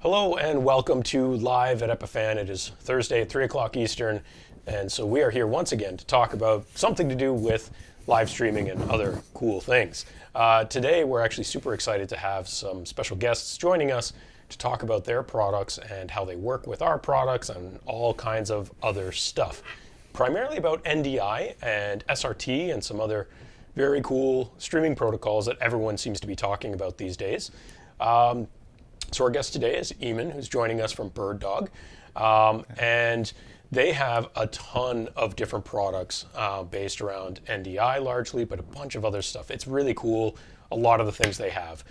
Hello and welcome to Live at Epiphan. It is Thursday at 3 o'clock Eastern, and so we are here once again to talk about something to do with live streaming and other cool things. Today we're actually super excited to have some special guests joining us to talk about their products and how they work with our products and all kinds of other stuff. Primarily about NDI and SRT and some other very cool streaming protocols that everyone seems to be talking about these days. So our guest today is Eamon, who's joining us from BirdDog, and they have a ton of different products based around NDI largely, but a bunch of other stuff. It's really cool, a lot of the things they have.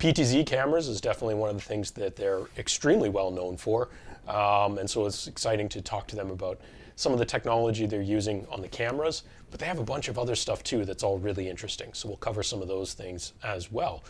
PTZ cameras is definitely one of the things that they're extremely well known for, and so it's exciting to talk to them about some of the technology they're using on the cameras, but they have a bunch of other stuff too that's all really interesting, so we'll cover some of those things as well.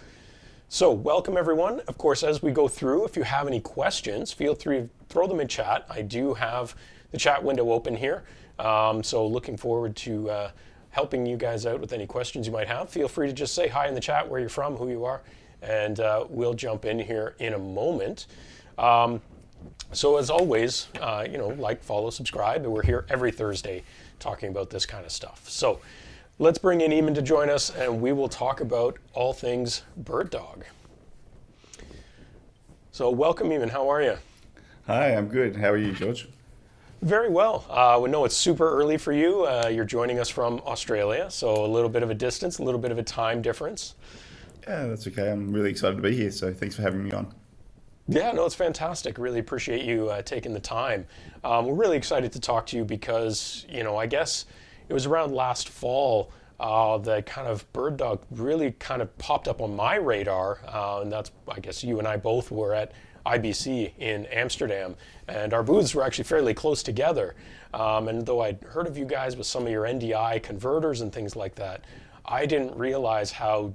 So welcome everyone. Of course, as we go through, if you have any questions, feel free to throw them in chat. I do have the chat window open here. So looking forward to helping you guys out with any questions you might have. Feel free to just say hi in the chat, where you're from, who you are, and we'll jump in here in a moment. So as always, like, follow, subscribe, and we're here every Thursday talking about this kind of stuff. So let's bring in Eamon to join us, and we will talk about all things BirdDog. So welcome, Eamon. How are you? Hi, I'm good. How are you, George? Very well. We know it's super early for you. You're joining us from Australia, so a little bit of a distance, a little bit of a time difference. Yeah, that's okay. I'm really excited to be here, so thanks for having me on. Yeah, no, it's fantastic. Really appreciate you taking the time. We're really excited to talk to you because, I guess it was around last fall that kind of BirdDog really kind of popped up on my radar, and that's, I guess you and I both were at IBC in Amsterdam, and our booths were actually fairly close together. And though I'd heard of you guys with some of your NDI converters and things like that, I didn't realize how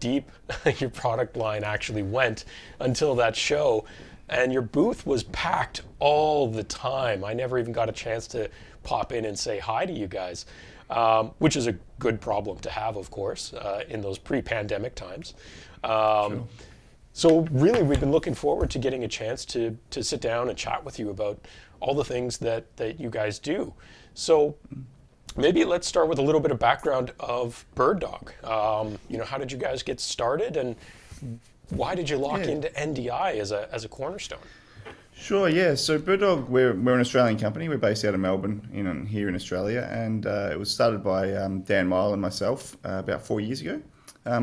deep your product line actually went until that show. And your booth was packed all the time. I never even got a chance to pop in and say hi to you guys, which is a good problem to have, of course, in those pre-pandemic times. Sure. So really, we've been looking forward to getting a chance to sit down and chat with you about all the things that you guys do. So maybe let's start with a little bit of background of BirdDog. How did you guys get started, and why did you lock into NDI as a cornerstone? Sure, yeah. So BirdDog, we're an Australian company. We're based out of Melbourne, here in Australia, and it was started by Dan Mile and myself about 4 years ago.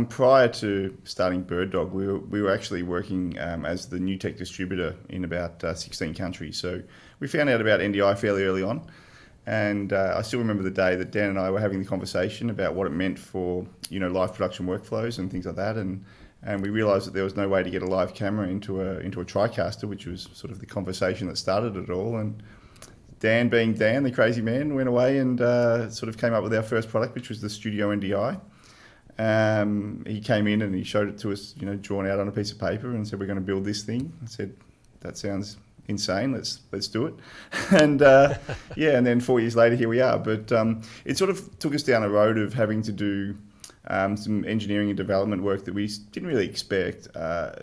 Prior to starting BirdDog, we were actually working as the NewTek distributor in about 16 countries. So we found out about NDI fairly early on, and I still remember the day that Dan and I were having the conversation about what it meant for live production workflows and things like that, and we realised that there was no way to get a live camera into a TriCaster, which was sort of the conversation that started it all. And Dan, being Dan, the crazy man, went away and sort of came up with our first product, which was the Studio NDI. He came in and he showed it to us, drawn out on a piece of paper, and said, "We're going to build this thing." I said, "That sounds insane. Let's do it." And and then 4 years later, here we are. But it sort of took us down a road of having to do some engineering and development work that we didn't really expect.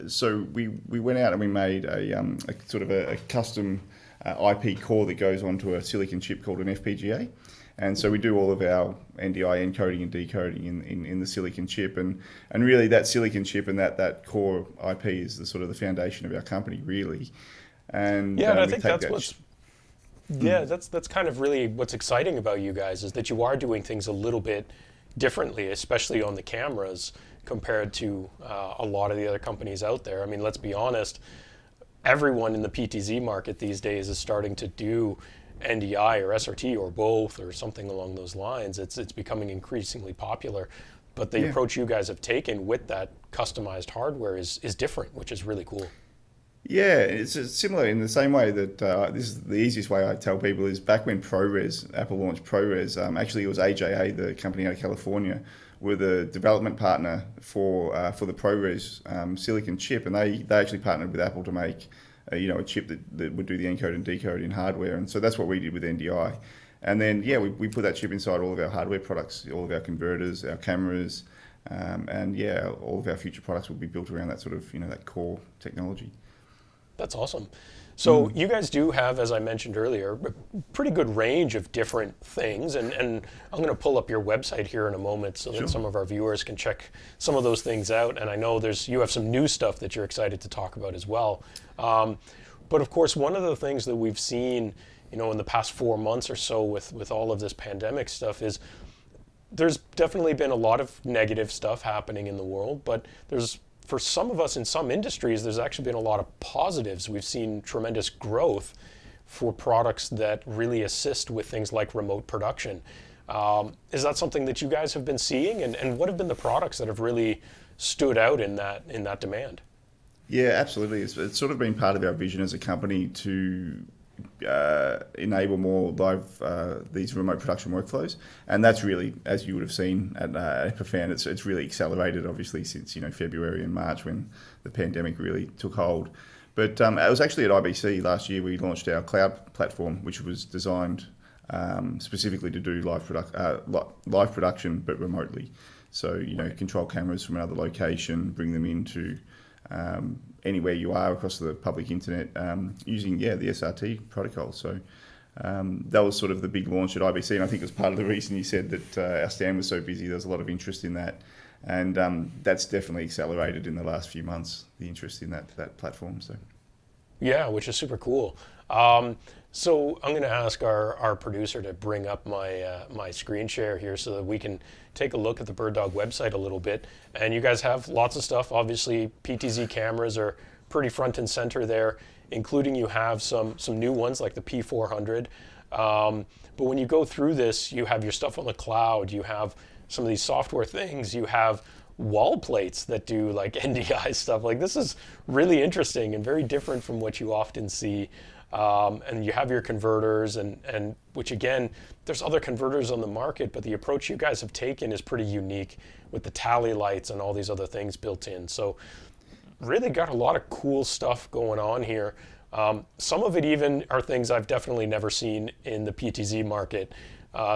So we went out and we made a sort of a custom IP core that goes onto a silicon chip called an FPGA. And so we do all of our NDI encoding and decoding in the silicon chip, and really that silicon chip and that core IP is the sort of the foundation of our company, really. And yeah, and I think that's kind of really what's exciting about you guys, is that you are doing things a little bit differently, especially on the cameras compared to a lot of the other companies out there. I mean, let's be honest, everyone in the PTZ market these days is starting to do NDI or SRT or both or something along those lines. It's becoming increasingly popular, but the approach you guys have taken with that customized hardware is different, which is really cool. Yeah, it's similar in the same way that this is the easiest way I tell people is back when Apple launched ProRes, actually it was AJA, the company out of California, were the development partner for the ProRes silicon chip, and they actually partnered with Apple to make a chip that would do the encode and decode in hardware, and so that's what we did with NDI. And then we put that chip inside all of our hardware products, all of our converters, our cameras, and all of our future products will be built around that sort of that core technology. That's awesome. So you guys do have, as I mentioned earlier, a pretty good range of different things, and I'm going to pull up your website here in a moment so that some of our viewers can check some of those things out. And I know you have some new stuff that you're excited to talk about as well. But of course, one of the things that we've seen, in the past 4 months or so with all of this pandemic stuff is there's definitely been a lot of negative stuff happening in the world, but for some of us in some industries, there's actually been a lot of positives. We've seen tremendous growth for products that really assist with things like remote production. Is that something that you guys have been seeing? And what have been the products that have really stood out in that demand? Yeah, absolutely. It's sort of been part of our vision as a company to enable more these remote production workflows, and that's really, as you would have seen at Epiphan, it's really accelerated obviously since February and March when the pandemic really took hold. But it was actually at IBC last year we launched our cloud platform, which was designed specifically to do live production but remotely. So control cameras from another location, bring them into anywhere you are across the public internet using the SRT protocol. So that was sort of the big launch at IBC, and I think it was part of the reason you said that our stand was so busy. There was a lot of interest in that, and that's definitely accelerated in the last few months, the interest in that platform. So yeah, which is super cool. So I'm going to ask our producer to bring up my screen share here so that we can take a look at the BirdDog website a little bit. And you guys have lots of stuff. Obviously, PTZ cameras are pretty front and center there, including you have some new ones like the P400. But when you go through this, you have your stuff on the cloud. You have some of these software things. You have wall plates that do like NDI stuff. Like, this is really interesting and very different from what you often see. And you have your converters, and which again, there's other converters on the market, but the approach you guys have taken is pretty unique with the tally lights and all these other things built in. So really got a lot of cool stuff going on here. Some of it even are things I've definitely never seen in the PTZ market.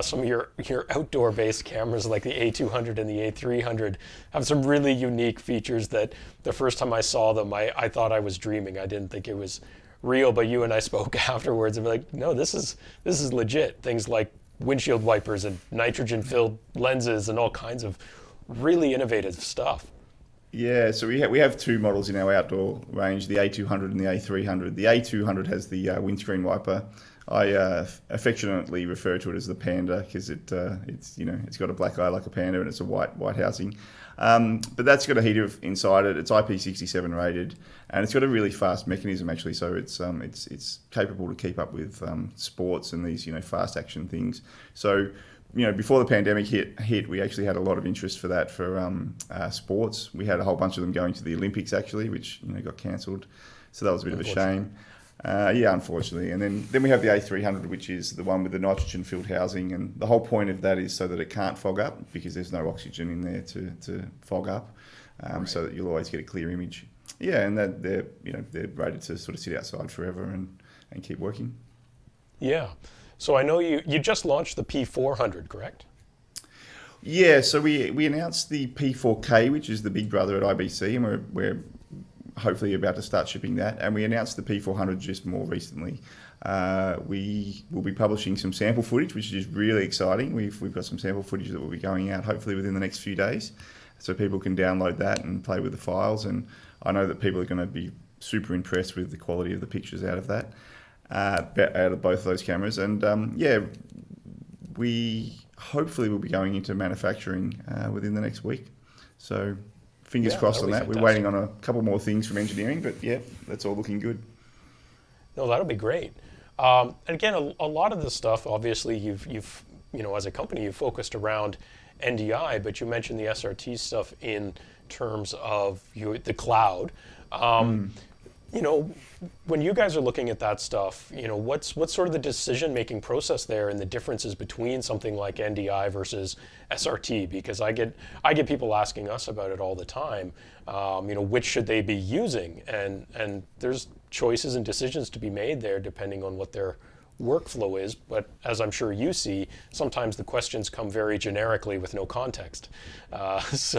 Some of your outdoor-based cameras like the A200 and the A300 have some really unique features that the first time I saw them, I thought I was dreaming. I didn't think it was real, but you and I spoke afterwards and were like, no, this is legit. Things like windshield wipers and nitrogen-filled lenses and all kinds of really innovative stuff. Yeah, so we have two models in our outdoor range, the A200 and the A300. The A200 has the windscreen wiper. I affectionately refer to it as the panda because it's got a black eye like a panda and it's a white housing. But that's got a heater inside it. It's IP67 rated, and it's got a really fast mechanism actually. So it's capable to keep up with sports and these fast action things. So before the pandemic hit, we actually had a lot of interest for that for sports. We had a whole bunch of them going to the Olympics actually, which got cancelled. So that was a bit of a shame. Unfortunately. And then we have the A300, which is the one with the nitrogen-filled housing, and the whole point of that is so that it can't fog up because there's no oxygen in there to fog up, so that you'll always get a clear image. Yeah, and that they're rated to sort of sit outside forever and keep working. Yeah. So I know you just launched the P400, correct? Yeah, so we announced the P4K, which is the big brother at IBC, and we're hopefully about to start shipping that. And we announced the P400 just more recently. We will be publishing some sample footage, which is really exciting. We've got some sample footage that will be going out hopefully within the next few days, so people can download that and play with the files. And I know that people are going to be super impressed with the quality of the pictures out of that, out of both those cameras. And we hopefully will be going into manufacturing within the next week. So fingers crossed on that. Fantastic. We're waiting on a couple more things from engineering, but yeah, that's all looking good. No, that'll be great. And again, a lot of this stuff, obviously, you've as a company, you've focused around NDI, but you mentioned the SRT stuff in terms of the cloud. When you guys are looking at that stuff, what's sort of the decision-making process there and the differences between something like NDI versus SRT? Because I get people asking us about it all the time. Which should they be using? And there's choices and decisions to be made there depending on what their workflow is. But as I'm sure you see, sometimes the questions come very generically with no context. What's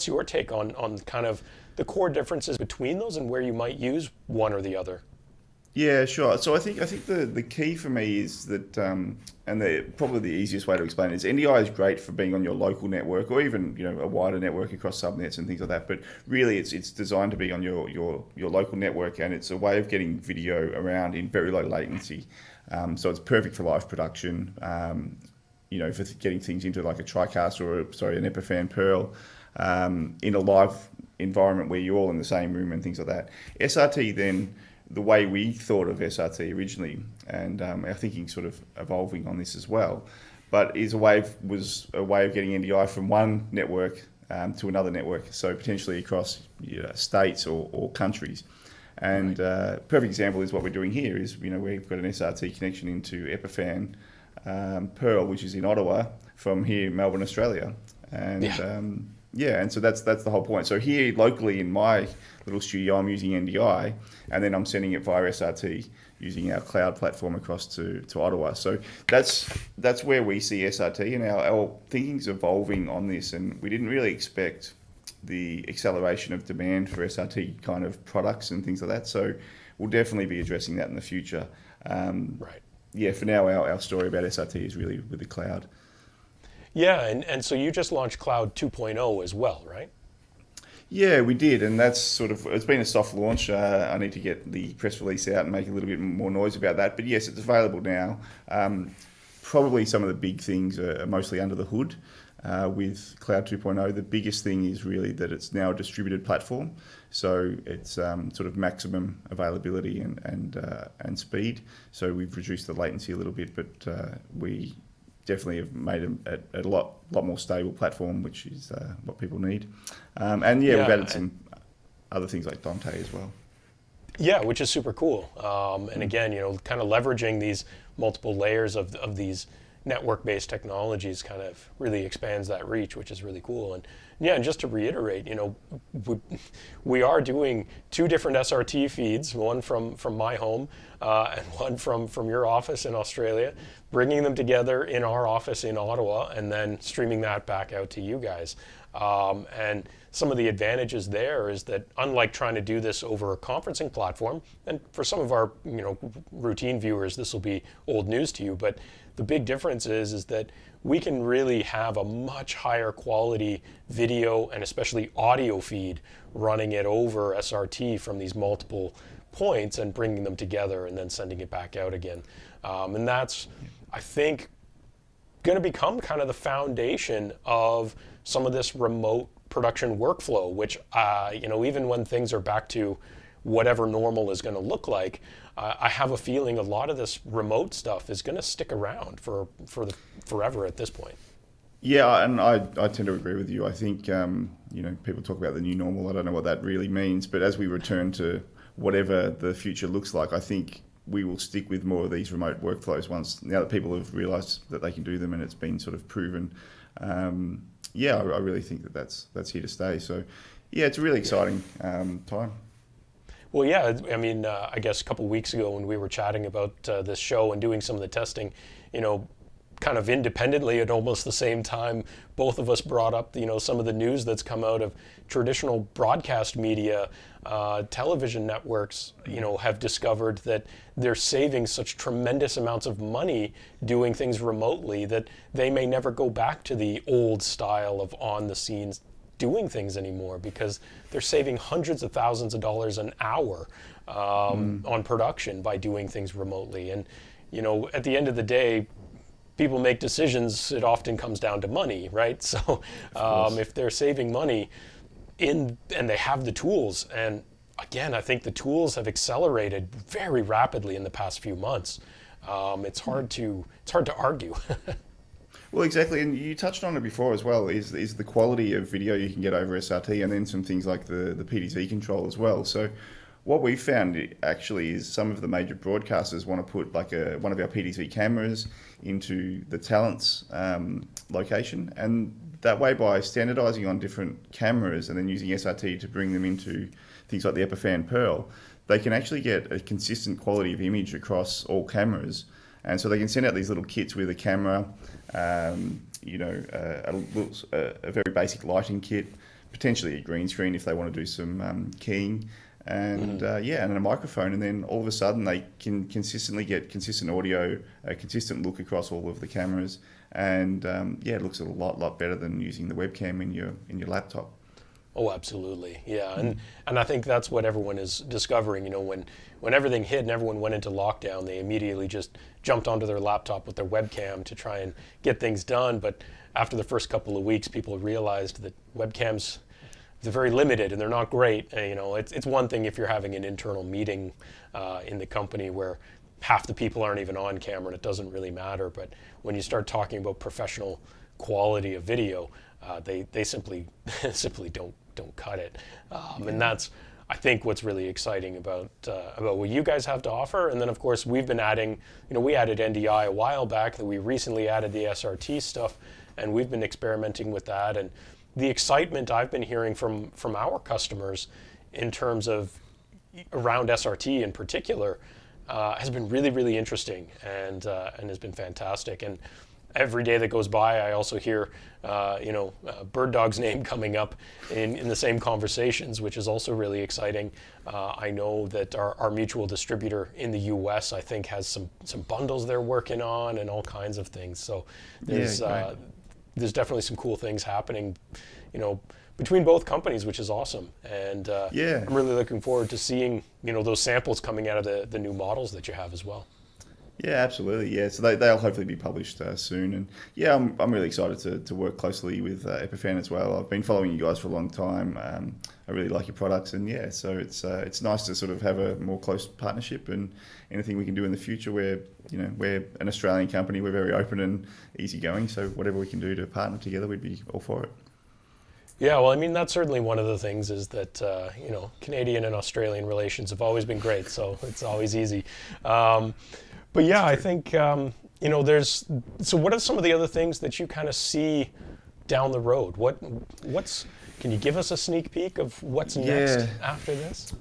your take on kind of the core differences between those and where you might use one or the other? Yeah, sure. So I think the key for me is that, probably the easiest way to explain it is NDI is great for being on your local network or even a wider network across subnets and things like that. But really, it's designed to be on your local network, and it's a way of getting video around in very low latency. So it's perfect for live production. For getting things into like a TriCast or an Epiphan Pearl in a live environment where you're all in the same room and things like that. SRT then. The way we thought of SRT originally, and our thinking sort of evolving on this as well, but was a way of getting NDI from one network to another network, so potentially across states or countries. And perfect example is what we're doing here is we've got an SRT connection into Epiphan Pearl, which is in Ottawa from here, Melbourne, Australia, and and so that's the whole point. So here locally in my little studio, I'm using NDI, and then I'm sending it via SRT using our cloud platform across to Ottawa. So that's where we see SRT, and our thinking's evolving on this, and we didn't really expect the acceleration of demand for SRT kind of products and things like that. So we'll definitely be addressing that in the future. Right. Yeah, for now, our story about SRT is really with the cloud. Yeah, and so you just launched Cloud 2.0 as well, right? Yeah, we did, and that's it's been a soft launch. I need to get the press release out and make a little bit more noise about that. But yes, it's available now. Probably some of the big things are mostly under the hood with Cloud 2.0. The biggest thing is really that it's now a distributed platform. So it's maximum availability and speed. So we've reduced the latency a little bit, but we definitely have made a lot more stable platform, which is what people need. We've added some other things like Dante as well. Yeah, which is super cool. And again, kind of leveraging these multiple layers of these network-based technologies kind of really expands that reach, which is really cool. And just to reiterate, we are doing two different SRT feeds, one from my home and one from your office in Australia, bringing them together in our office in Ottawa, and then streaming that back out to you guys. And some of the advantages there is that, unlike trying to do this over a conferencing platform, and for some of our routine viewers, this will be old news to you, but the big difference is that we can really have a much higher quality video and especially audio feed running it over SRT from these multiple points and bringing them together and then sending it back out again. And that's, I think, going to become kind of the foundation of some of this remote production workflow, which, even when things are back to whatever normal is going to look like, I have a feeling a lot of this remote stuff is going to stick around for forever at this point. Yeah, and I tend to agree with you. I think, people talk about the new normal. I don't know what that really means, but as we return to whatever the future looks like, I think we will stick with more of these remote workflows now that people have realised that they can do them and it's been sort of proven. I really think that's here to stay. So, yeah, it's a really exciting time. Well, yeah, I mean, I guess a couple of weeks ago when we were chatting about this show and doing some of the testing, kind of independently at almost the same time, both of us brought up, some of the news that's come out of traditional broadcast media. Television networks, have discovered that they're saving such tremendous amounts of money doing things remotely that they may never go back to the old style of on the scenes doing things anymore, because they're saving hundreds of thousands of dollars an hour on production by doing things remotely. And at the end of the day, people make decisions. It often comes down to money, right? So if they're saving money and they have the tools, and again, I think the tools have accelerated very rapidly in the past few months. It's hard to argue. Well, exactly, and you touched on it before as well, is the quality of video you can get over SRT, and then some things like the PDZ control as well. So what we found actually is some of the major broadcasters want to put like one of our PDZ cameras into the talent's location, and that way, by standardizing on different cameras and then using SRT to bring them into things like the Epiphan Pearl, they can actually get a consistent quality of image across all cameras. And so they can send out these little kits with a camera, a very basic lighting kit, potentially a green screen if they want to do some keying, and and a microphone, and then all of a sudden they can consistently get consistent audio, a consistent look across all of the cameras, and it looks a lot better than using the webcam in your laptop. Oh, absolutely, yeah, and I think that's what everyone is discovering. You know, when everything hit and everyone went into lockdown, they immediately just jumped onto their laptop with their webcam to try and get things done. But after the first couple of weeks, people realized that webcams, they're very limited and they're not great. And, you know, it's one thing if you're having an internal meeting in the company where half the people aren't even on camera and it doesn't really matter. But when you start talking about professional quality of video, they simply don't cut it, and that's, I think, what's really exciting about what you guys have to offer. And then of course we've been adding, you know, we added NDI a while back, that we recently added the SRT stuff, and we've been experimenting with that. And the excitement I've been hearing from our customers in terms of around SRT in particular has been really interesting, and has been fantastic. And every day that goes by, I also hear, BirdDog's name coming up in the same conversations, which is also really exciting. I know that our mutual distributor in the U.S., I think, has some bundles they're working on and all kinds of things. So there's definitely some cool things happening, you know, between both companies, which is awesome. And I'm really looking forward to seeing, you know, those samples coming out of the new models that you have as well. Yeah, absolutely. Yeah, so they'll hopefully be published soon, and yeah, I'm really excited to work closely with Epiphan as well. I've been following you guys for a long time. I really like your products, and yeah, so it's nice to sort of have a more close partnership, and anything we can do in the future. We're an Australian company. We're very open and easygoing. So whatever we can do to partner together, we'd be all for it. Yeah, well, I mean, that's certainly one of the things is that, Canadian and Australian relations have always been great, so it's always easy. But yeah, I think, so what are some of the other things that you kind of see down the road? Can you give us a sneak peek of what's next after this?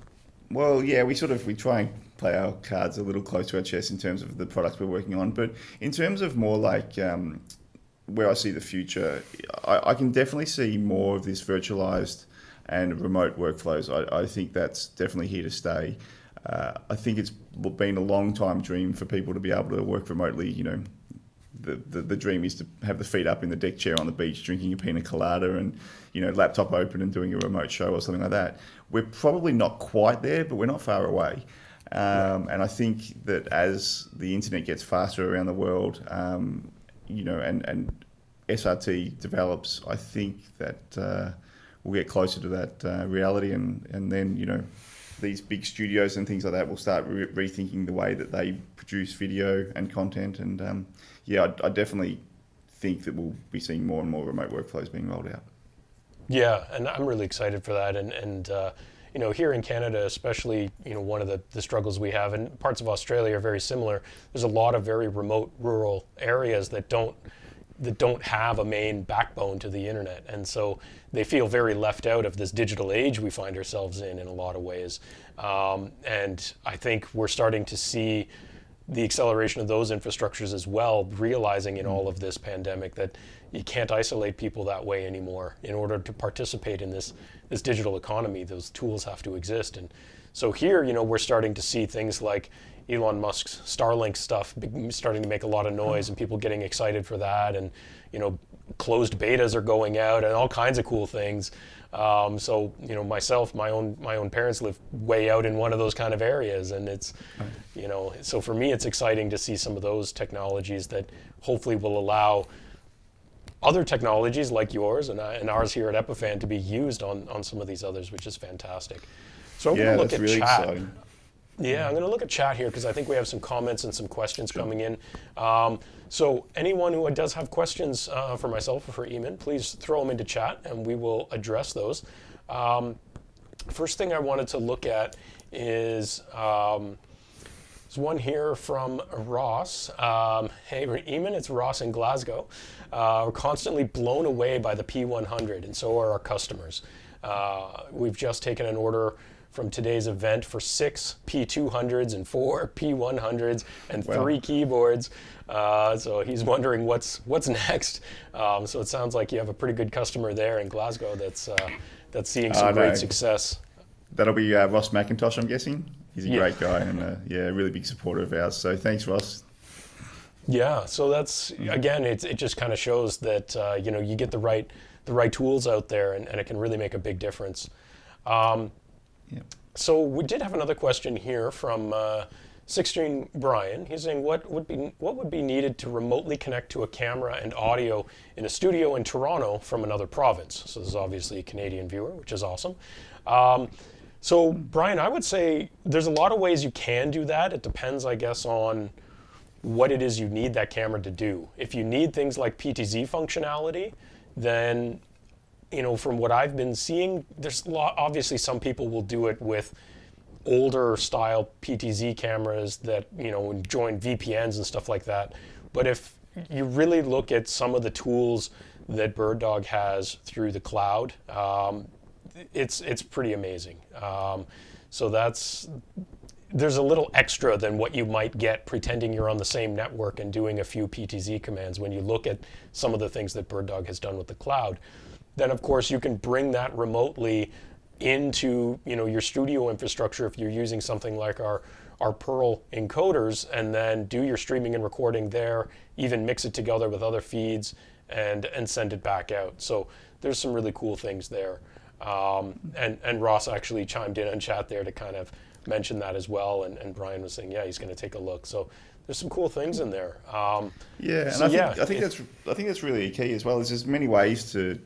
Well, yeah, we try and play our cards a little close to our chest in terms of the products we're working on. But in terms of more like where I see the future, I can definitely see more of this virtualized and remote workflows. I think that's definitely here to stay. I think it's been a long time dream for people to be able to work remotely. You know, the dream is to have the feet up in the deck chair on the beach, drinking a pina colada, and laptop open and doing a remote show or something like that. We're probably not quite there, but we're not far away. And I think that as the internet gets faster around the world, and SRT develops, I think that we'll get closer to that reality, and then these big studios and things like that will start rethinking the way that they produce video and content. And I definitely think that we'll be seeing more and more remote workflows being rolled out. Yeah, and I'm really excited for that. And here in Canada, especially, one of the struggles we have, and parts of Australia are very similar. There's a lot of very remote rural areas that don't have a main backbone to the internet, and so they feel very left out of this digital age we find ourselves in a lot of ways. And I think we're starting to see the acceleration of those infrastructures as well, realizing in all of this pandemic that you can't isolate people that way anymore. In order to participate in this digital economy, those tools have to exist. And so here, we're starting to see things like Elon Musk's Starlink stuff starting to make a lot of noise, and people getting excited for that, and closed betas are going out and all kinds of cool things. So myself, my own parents live way out in one of those kind of areas, and it's so for me it's exciting to see some of those technologies that hopefully will allow other technologies like yours and ours here at Epiphan to be used on some of these others, which is fantastic. So I'm going to look at really chat. Exciting. Yeah, I'm going to look at chat here because I think we have some comments and some questions coming in. So anyone who does have questions for myself or for Eamon, please throw them into chat and we will address those. First thing I wanted to look at is there's one here from Ross. Hey, Eamon, it's Ross in Glasgow. We're constantly blown away by the P100, and so are our customers. We've just taken an order from today's event for 6 P200s and 4 P100s and 3 keyboards. So he's wondering what's next. So it sounds like you have a pretty good customer there in Glasgow that's that's seeing some great success. That'll be Ross McIntosh, I'm guessing. He's a great guy and a really big supporter of ours. So thanks, Ross. Yeah, so that's, again, it just kind of shows that, you get the right tools out there, and it can really make a big difference. So we did have another question here from 16 Brian. He's saying, what would be needed to remotely connect to a camera and audio in a studio in Toronto from another province? So this is obviously a Canadian viewer, which is awesome. So Brian, I would say there's a lot of ways you can do that. It depends, I guess, on what it is you need that camera to do. If you need things like PTZ functionality, then, from what I've been seeing, there's obviously some people will do it with older style PTZ cameras that, join VPNs and stuff like that. But if you really look at some of the tools that BirdDog has through the cloud, it's pretty amazing. So there's a little extra than what you might get pretending you're on the same network and doing a few PTZ commands when you look at some of the things that BirdDog has done with the cloud. Then, of course, you can bring that remotely into your studio infrastructure if you're using something like our Pearl encoders, and then do your streaming and recording there, even mix it together with other feeds and send it back out. So there's some really cool things there. And Ross actually chimed in on chat there to kind of mention that as well, and Brian was saying, he's going to take a look. So there's some cool things in there. I think that's really a key as well. There's many ways to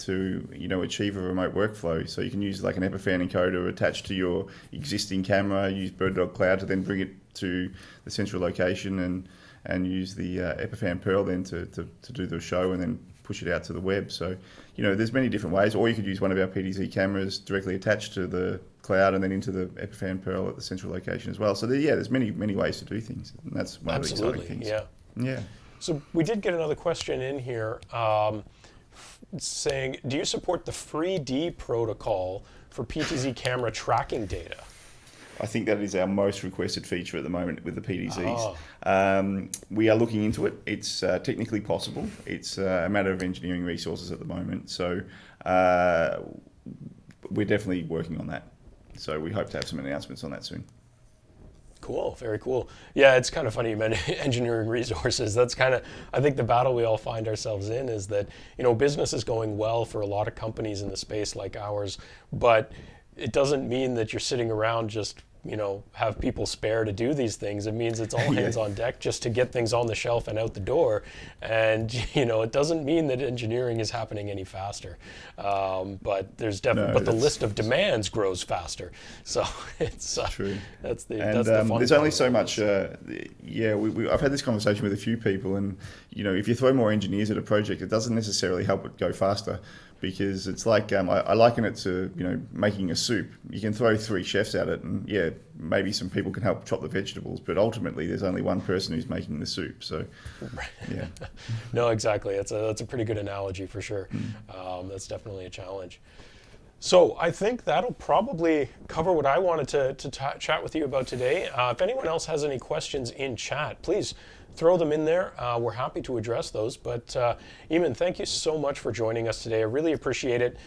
achieve a remote workflow. So you can use like an Epiphan encoder attached to your existing camera, use BirdDog Cloud to then bring it to the central location, and use the Epiphan Pearl then to do the show, and then push it out to the web. So, there's many different ways. Or you could use one of our PTZ cameras directly attached to the cloud and then into the Epiphan Pearl at the central location as well. So there's many ways to do things, and that's one of the exciting things. Yeah. So we did get another question in here saying, do you support the free D protocol for PTZ camera tracking data? I think that is our most requested feature at the moment with the PTZs. We are looking into it. It's technically possible. It's a matter of engineering resources at the moment. So we're definitely working on that. So we hope to have some announcements on that soon. Cool, very cool. Yeah, it's kind of funny you mentioned engineering resources. That's kind of, I think, the battle we all find ourselves in is that, business is going well for a lot of companies in the space like ours, but it doesn't mean that you're sitting around just, have people spare to do these things. It means it's all hands on deck just to get things on the shelf and out the door. And, it doesn't mean that engineering is happening any faster. But there's definitely, the list of demands grows faster. So it's true. That's the fun there's only so much. I've had this conversation with a few people, and if you throw more engineers at a project, it doesn't necessarily help it go faster. Because it's like, I liken it to, making a soup. You can throw 3 chefs at it, and maybe some people can help chop the vegetables, but ultimately there's only one person who's making the soup. So, yeah. No, exactly. That's a pretty good analogy for sure. That's definitely a challenge. So I think that'll probably cover what I wanted to chat with you about today. If anyone else has any questions in chat, please throw them in there. We're happy to address those. But Eamon, thank you so much for joining us today. I really appreciate it.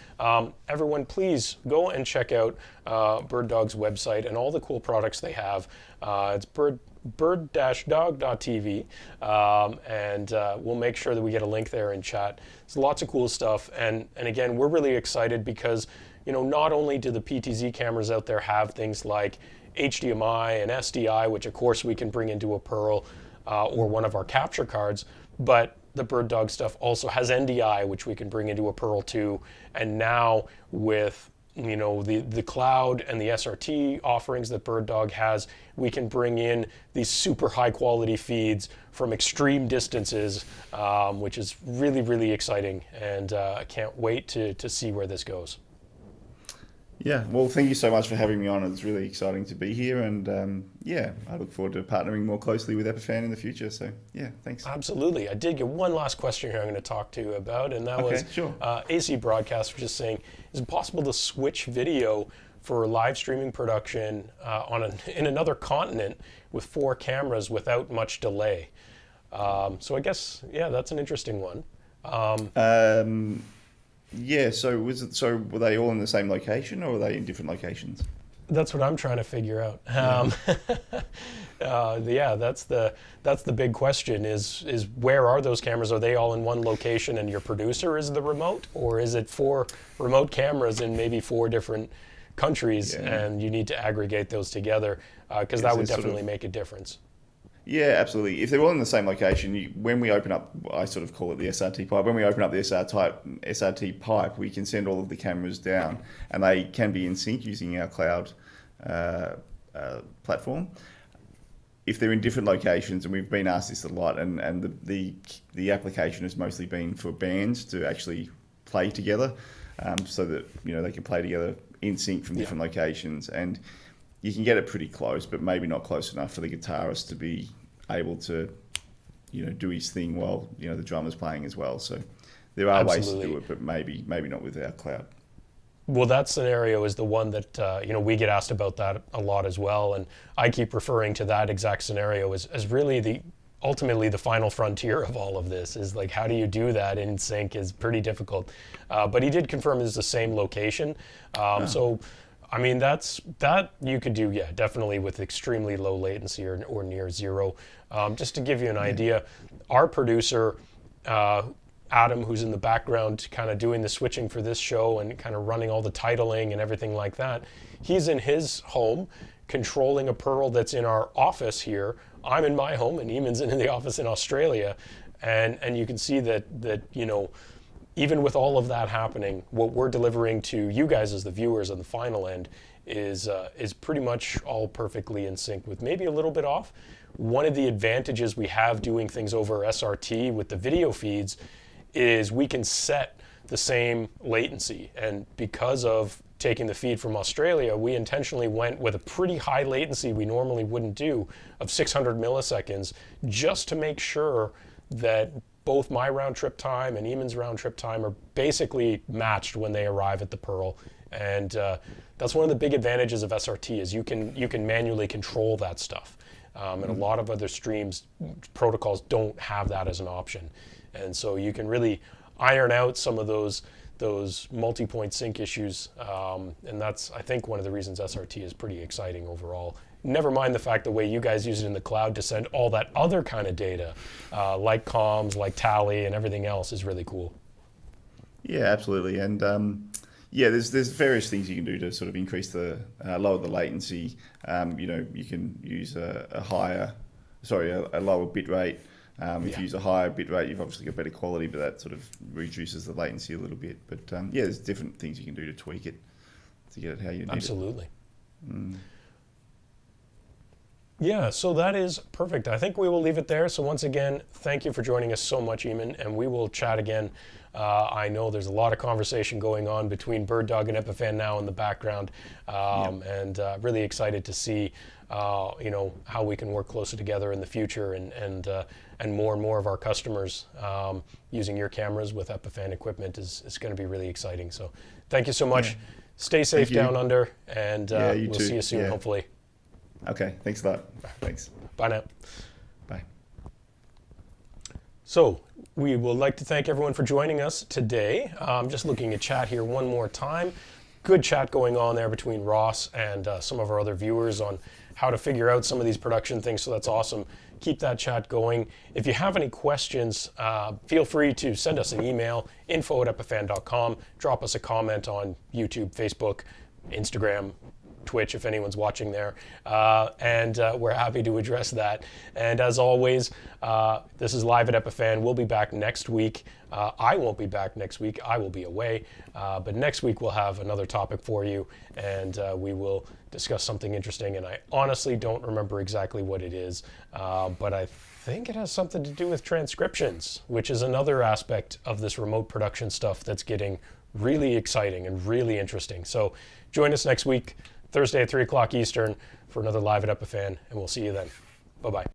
Everyone, please go and check out BirdDog's website and all the cool products they have. It's bird-dog.tv, and we'll make sure that we get a link there in chat. There's lots of cool stuff, and again, we're really excited because not only do the PTZ cameras out there have things like HDMI and SDI, which of course we can bring into a Pearl or one of our capture cards, but the BirdDog stuff also has NDI, which we can bring into a Pearl 2, and now with the cloud and the SRT offerings that BirdDog has, we can bring in these super high quality feeds from extreme distances, which is really, really exciting. And I can't wait to see where this goes. Yeah, well, thank you so much for having me on. It's really exciting to be here, and I look forward to partnering more closely with Epiphan in the future. So, thanks. Absolutely. I did get one last question here I'm going to talk to you about, and that was AC Broadcast was just saying, is it possible to switch video for live streaming production in another continent with 4 cameras without much delay? So I guess, that's an interesting one. Yeah, so were they all in the same location or were they in different locations? That's what I'm trying to figure out. Yeah, that's the big question is where are those cameras? Are they all in one location and your producer is the remote, or is it 4 remote cameras in maybe 4 different countries and you need to aggregate those together? Because that would definitely make a difference. Yeah, absolutely. If they're all in the same location, when we open up, I sort of call it the SRT pipe. When we open up the SRT pipe, we can send all of the cameras down, and they can be in sync using our cloud platform. If they're in different locations, and we've been asked this a lot, and the application has mostly been for bands to actually play together, so that they can play together in sync from different locations, and you can get it pretty close, but maybe not close enough for the guitarist to be able to, do his thing while the drummer's playing as well. So there are ways to do it, but maybe not with our cloud. Well, that scenario is the one that we get asked about that a lot as well, and I keep referring to that exact scenario as really ultimately the final frontier of all of this. Is like, how do you do that in sync is pretty difficult. But he did confirm it's the same location, so. I mean, that you could do, definitely with extremely low latency or near zero. Just to give you an idea, our producer, Adam, who's in the background kind of doing the switching for this show and kind of running all the titling and everything like that, he's in his home controlling a Pearl that's in our office here. I'm in my home and Eamon's in the office in Australia. And you can see that even with all of that happening, what we're delivering to you guys as the viewers on the final end is pretty much all perfectly in sync, with maybe a little bit off. One of the advantages we have doing things over SRT with the video feeds is we can set the same latency. And because of taking the feed from Australia, we intentionally went with a pretty high latency we normally wouldn't do of 600 milliseconds, just to make sure that both my round trip time and Eamon's round trip time are basically matched when they arrive at the Pearl. And that's one of the big advantages of SRT is you can manually control that stuff. And a lot of other streams protocols don't have that as an option. And so you can really iron out some of those multi-point sync issues. And that's, I think, one of the reasons SRT is pretty exciting overall. Never mind the fact the way you guys use it in the cloud to send all that other kind of data, like comms, like tally, and everything else is really cool. Yeah, absolutely. And there's various things you can do to sort of increase lower the latency. You can use a lower bit rate. If you use a higher bit rate, you've obviously got better quality, but that sort of reduces the latency a little bit. But there's different things you can do to tweak it to get it how you need it. Absolutely. Yeah, so that is perfect. I think we will leave it there. So once again, thank you for joining us so much, Eamon, and we will chat again. I know there's a lot of conversation going on between BirdDog and Epiphan now in the background, and really excited to see how we can work closer together in the future, and more of our customers using your cameras with Epiphan equipment is going to be really exciting. So thank you so much. Yeah. Stay safe down under, and we'll see you soon, hopefully. Okay, thanks a lot. Thanks. Bye now. Bye. So we would like to thank everyone for joining us today. Just looking at chat here one more time. Good chat going on there between Ross and some of our other viewers on how to figure out some of these production things, so that's awesome. Keep that chat going. If you have any questions, feel free to send us an email, info@epiphan.com. Drop us a comment on YouTube, Facebook, Instagram, Twitch, if anyone's watching there, and we're happy to address that. And as always, this is Live at Epiphan. We'll be back next week. I won't be back next week. I will be away. But next week we'll have another topic for you, and we will discuss something interesting. And I honestly don't remember exactly what it is, but I think it has something to do with transcriptions, which is another aspect of this remote production stuff that's getting really exciting and really interesting. So join us next week, Thursday at 3 o'clock Eastern, for another Live at Epiphan, and we'll see you then. Bye-bye.